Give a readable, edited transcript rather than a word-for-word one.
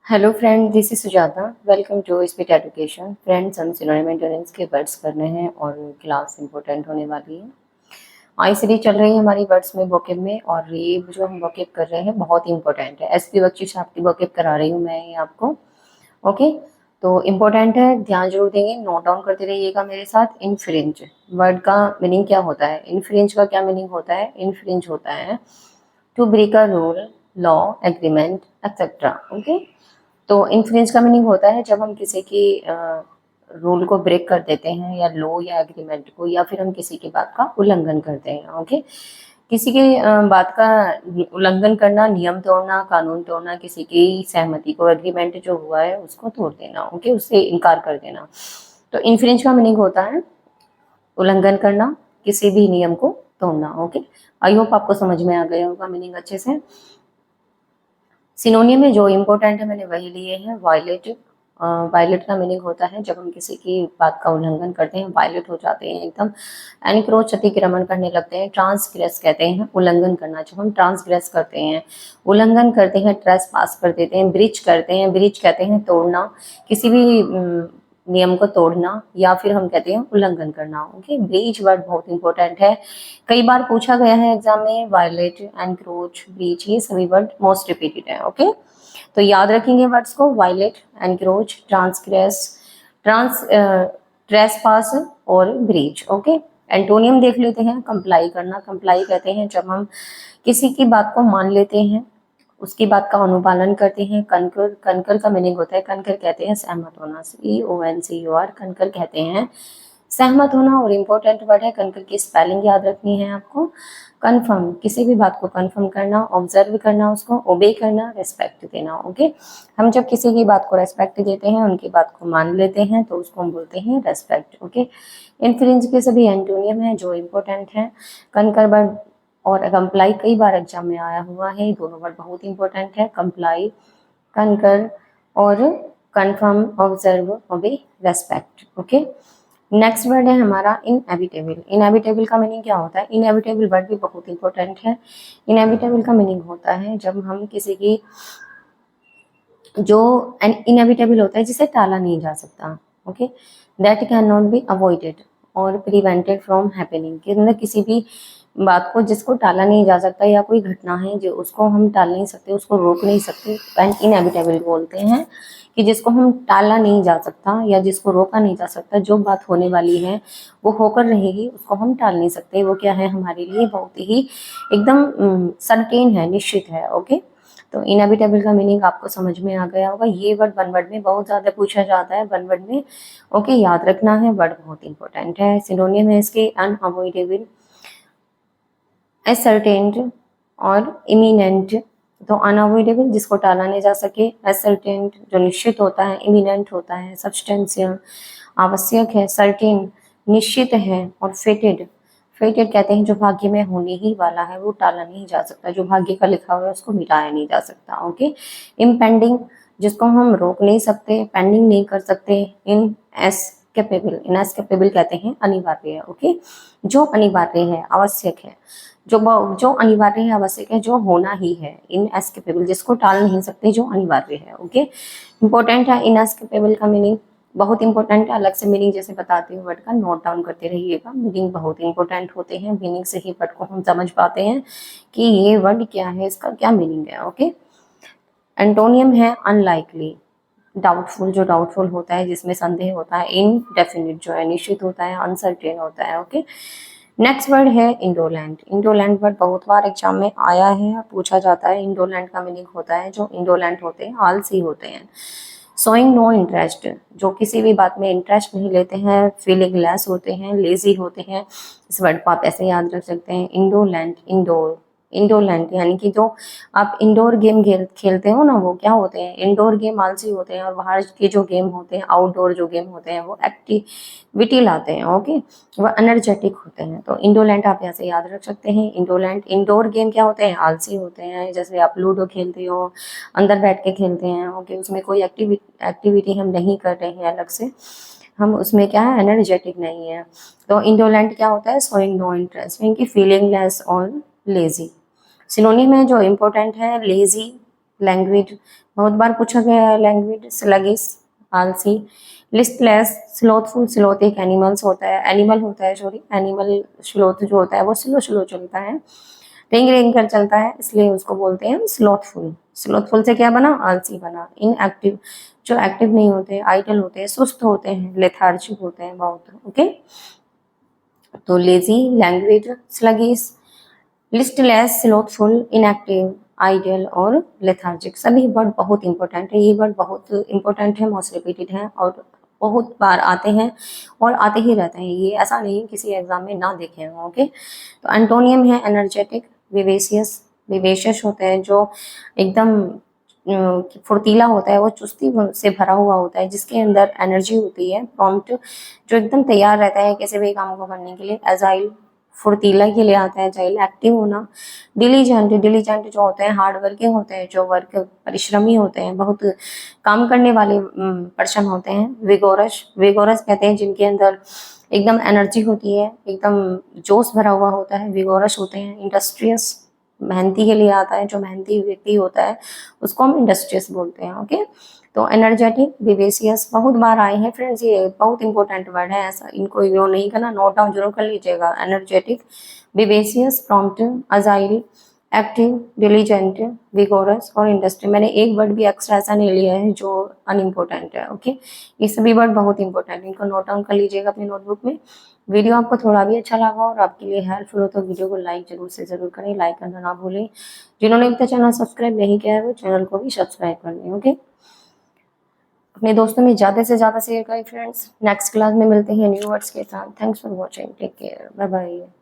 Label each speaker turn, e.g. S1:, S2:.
S1: Hello friend, this is Sujata. Welcome to speed education. Friends, हम synonym antonyms के words कर रहे हैं और क्लास इंपॉर्टेंट होने वाली है। आई सीरीज चल रही है हमारी वर्ड्स में वोकेब में, और ये जो हम वोकेब कर रहे हैं बहुत ही इंपॉर्टेंट है। एसपी बख्शीश आपकी वोकेब करा रही हूँ मैं ये आपको। ओके, तो इम्पोर्टेंट है, ध्यान जरूर देंगे, नोट डाउन करते रहिएगा मेरे साथ। इनफ्रिंज वर्ड का मीनिंग क्या होता है? इनफ्रिंज का क्या मीनिंग होता है? इनफ्रिंज होता है to break a rule, law, agreement etcetera. Okay, तो इन्फ्लुएंस का मीनिंग होता है जब हम किसी की रूल को ब्रेक कर देते हैं, या लॉ या एग्रीमेंट को, या फिर हम किसी की बात का उल्लंघन करते हैं। ओके, किसी की बात का उल्लंघन करना, नियम तोड़ना, कानून तोड़ना, किसी की सहमति को, एग्रीमेंट जो हुआ है उसको तोड़ देना। ओके, उससे इनकार कर देना। तो इन्फ्लुएंस का मीनिंग होता है उल्लंघन करना, किसी भी नियम को तोड़ना। ओके, आई होप आपको समझ में आ गया होगा मीनिंग अच्छे से। सिनोनियम में जो इम्पोर्टेंट है मैंने वही लिए हैं। वायलेट, वायलेट का मीनिंग होता है जब हम किसी की बात का उल्लंघन करते हैं, वायलेट हो जाते हैं एकदम, एनक्रोच अतिक्रमण करने लगते हैं। ट्रांसग्रेस कहते हैं उल्लंघन करना, जब हम ट्रांसग्रेस करते हैं, उल्लंघन करते हैं, ट्रेस पास कर देते हैं। ब्रीच करते हैं, ब्रीच कहते हैं तोड़ना, किसी भी नियम को तोड़ना, या फिर हम कहते हैं उल्लंघन करना। ओके, ब्रीच वर्ड बहुत इंपॉर्टेंट है, कई बार पूछा गया है एग्जाम में। वायलेट, एनक्रोच, ब्रीच, ये सभी वर्ड मोस्ट रिपीटेड है। ओके, तो याद रखेंगे वर्ड्स को। Violate, encroach, transgress, trans trespass और ब्रीच। ओके, एंटोनियम देख लेते हैं। कंप्लाई करना, कंप्लाई कहते हैं जब हम किसी की बात को मान लेते हैं, उसकी बात का अनुपालन करते हैं। कनकर, कनकर का मीनिंग होता है, कनकर कहते हैं सहमत होना, CONCUR, कनकर कहते हैं सहमत होना। और इम्पोर्टेंट वर्ड है, कनकर की स्पेलिंग याद रखनी है आपको। कन्फर्म, किसी भी बात को कन्फर्म करना, ऑब्जर्व करना, उसको ओबे करना, रेस्पेक्ट देना। ओके, हम जब किसी की बात को रेस्पेक्ट देते हैं, उनकी बात को मान लेते हैं, तो उसको हम बोलते हैं रेस्पेक्ट। ओके, इन्फ्लुएंस के सभी एंटोनियम है जो इम्पोर्टेंट है। कनकर वर्ड और कंप्लाई कई बार एग्जाम में आया हुआ है, दोनों वर्ड बहुत इंपॉर्टेंट है। कंप्लाई, कनकर, और confirm, observe, obey, respect. Okay, next word है हमारा इनएविटेबल। इनएविटेबल का मीनिंग क्या होता है? इनएविटेबल वर्ड भी बहुत इंपॉर्टेंट है। इनएविटेबल का मीनिंग होता है जब हम किसी की, जो इनएविटेबल होता है जिसे टाला नहीं जा सकता। Okay, that can not be avoided और प्रिवेंटेड फ्रॉम हैपनिंग, कि मतलब किसी भी बात को जिसको टाला नहीं जा सकता, या कोई घटना है जो उसको हम टाल नहीं सकते, उसको रोक नहीं सकते, इनएविटेबल बोलते हैं। कि जिसको हम टाला नहीं जा सकता या जिसको रोका नहीं जा सकता, जो बात होने वाली है वो होकर रहेगी, उसको हम टाल नहीं सकते। वो क्या है? हमारे लिए बहुत ही एकदम सर्टेन है, निश्चित है। ओके, तो इनएविटेबल का मीनिंग आपको समझ में आ गया होगा। ये वर्ड वन वर्ड में बहुत ज्यादा पूछा जाता है, वन वर्ड में। ओके, याद रखना है, वर्ड बहुत इंपॉर्टेंट है। सिनोनियम है इसके अनअवॉइडेबल, एसर्टेन्ड और इमिनेंट। तो अनअवॉइडेबल जिसको टाला नहीं जा सके, एसर्टेन्ड जो निश्चित होता है, इमिनेंट होता है, सब्सटेंशियल आवश्यक है, सर्टेन निश्चित है, और फेटेड, फेटेड कहते हैं जो भाग्य में होने ही वाला है, वो टाला नहीं जा सकता, जो भाग्य का लिखा हुआ है उसको मिटाया नहीं जा सकता। ओके, इम्पेंडिंग जिसको हम रोक नहीं सकते, पेंडिंग नहीं कर सकते। इन एस्केपेबल, इनएस्केपेबल कहते हैं अनिवार्य। ओके, जो अनिवार्य है, आवश्यक है, जो अनिवार्य है, आवश्यक है, जो होना ही है। इनएस्केपेबल जिसको टाल नहीं सकते, जो अनिवार्य है। ओके, इंपॉर्टेंट है इनएस्केपेबल का मीनिंग, बहुत इंपॉर्टेंट है। अलग से मीनिंग जैसे बताती हूँ वर्ड का, नोट डाउन करते रहिएगा। मीनिंग बहुत इंपॉर्टेंट होते हैं, मीनिंग से ही वर्ड को हम समझ पाते हैं कि ये वर्ड क्या है, इसका क्या मीनिंग है। ओके, एंटोनियम है अनलाइकली, डाउटफुल जो डाउटफुल होता है, जिसमें संदेह होता है। इनडेफिनिट जो है निश्चित होता है, अनसर्टेन होता है। ओके, नेक्स्ट वर्ड है इंडोलेंट। इंडोलेंट वर्ड बहुत बार एग्जाम में आया है, पूछा जाता है। इंडोलेंट का मीनिंग होता है जो इंडोलेंट होते हैं, आलसी होते हैं। शोइंग नो इंटरेस्ट, जो किसी भी बात में इंटरेस्ट नहीं लेते हैं। फीलिंग लेस होते हैं, लेजी होते हैं। इस वर्ड को आप ऐसे याद रख सकते हैं, इंडोलेंट, इंडोर, इंडोलेंट यानी कि जो आप इंडोर गेम खेलते हो ना, वो क्या होते हैं? इंडोर गेम आलसी होते हैं, और बाहर के जो गेम होते हैं, आउटडोर जो गेम होते हैं, वो एक्टिविटी लाते हैं। ओके, वो एनर्जेटिक होते हैं। तो इंडोलेंट आप ऐसे याद रख सकते हैं। इंडोलेंट, इंडोर गेम क्या होते हैं? आलसी होते हैं। जैसे आप लूडो खेलते हो, अंदर बैठ के खेलते हैं। ओके, उसमें कोई एक्टिविटी हम नहीं कर रहे हैं अलग से, हम उसमें क्या है, एनर्जेटिक नहीं है। तो इंडोलेंट क्या होता है? शोइंग नो इंटरेस्ट, इनकी फीलिंग लेस और लेजी। सिनोनिम है जो इम्पोर्टेंट है, लेजी, लैंग्वेज, बहुत बार पूछा गया है। लैंग्वेज, स्लगिश, आलसी, लिस्टलेस, स्लोथफुल। स्लोथ एक एनिमल्स होता है, एनिमल होता है, सॉरी, एनिमल। स्लोथ जो होता है वो स्लो स्लो चलता है, रेंग रेंग कर चलता है, इसलिए उसको बोलते हैं स्लोथफुल। स्लोथफुल से क्या बना? आलसी बना। इनएक्टिव, जो एक्टिव नहीं होते, आइडल होते हैं, सुस्त होते हैं, लेथार्जिक होते हैं बहुत। ओके, तो lazy, languid, sluggish, listless, slothful, inactive, idle और लेथार्जिक। सभी वर्ड बहुत इंपॉर्टेंट है, ये वर्ड बहुत इंपॉर्टेंट है, मोस्ट रिपीटेड है और बहुत बार आते हैं और आते ही रहते हैं। ये ऐसा नहीं किसी एग्जाम में ना देखे हों। ओके, तो एंटोनियम है एनर्जेटिक, विवेशियस। विवेशियस होता है जो एकदम फुर्तीला होता है, वो चुस्ती से भरा हुआ होता है, जिसके अंदर एनर्जी होती है। प्रॉम्प्ट, जो एकदम तैयार रहता है किसी भी काम को करने के लिए। एजाइल, फुर्तीला के लिए आता है एजाइल। एक्टिव होना। डिलीजेंट, डिलीजेंट जो होते हैं हार्ड वर्किंग होते हैं, जो वर्क परिश्रमी होते हैं, बहुत काम करने वाले पर्सन होते हैं। विगोरस, विगोरस कहते हैं जिनके अंदर एकदम एनर्जी होती है, एकदम जोश भरा हुआ होता है, विगोरस होते हैं। इंडस्ट्रियस, मेहनती के लिए आता है, जो मेहनती व्यक्ति होता है उसको हम इंडस्ट्रियस बोलते हैं। ओके, तो एनर्जेटिक, विवेशियस बहुत बार आए हैं फ्रेंड्स, ये बहुत इंपॉर्टेंट वर्ड है, ऐसा इनको इग्नोर नहीं करना, नोट डाउन जरूर कर लीजिएगा। Energetic, vivacious, prompt, agile, active, diligent, vigorous और इंडस्ट्री। मैंने एक वर्ड भी एक्स्ट्रा ऐसा नहीं लिया है जो अनइम्पोर्टेंट है। ओके, ये सभी वर्ड बहुत इंपॉर्टेंट है, इनको नोट डाउन कर लीजिएगा अपनी नोटबुक में। वीडियो आपको थोड़ा भी अच्छा लगा और आपके लिए हेल्पफुल हो तो वीडियो को लाइक जरूर से जरूर करें, लाइक करना ना भूलें। जिन्होंने अभी तक चैनल सब्सक्राइब नहीं किया है वो चैनल को भी सब्सक्राइब कर लें। ओके, अपने दोस्तों में ज़्यादा से ज़्यादा शेयर करें फ्रेंड्स। नेक्स्ट क्लास में मिलते हैं न्यू वर्ड्स के साथ। Thanks for watching, take care, bye bye.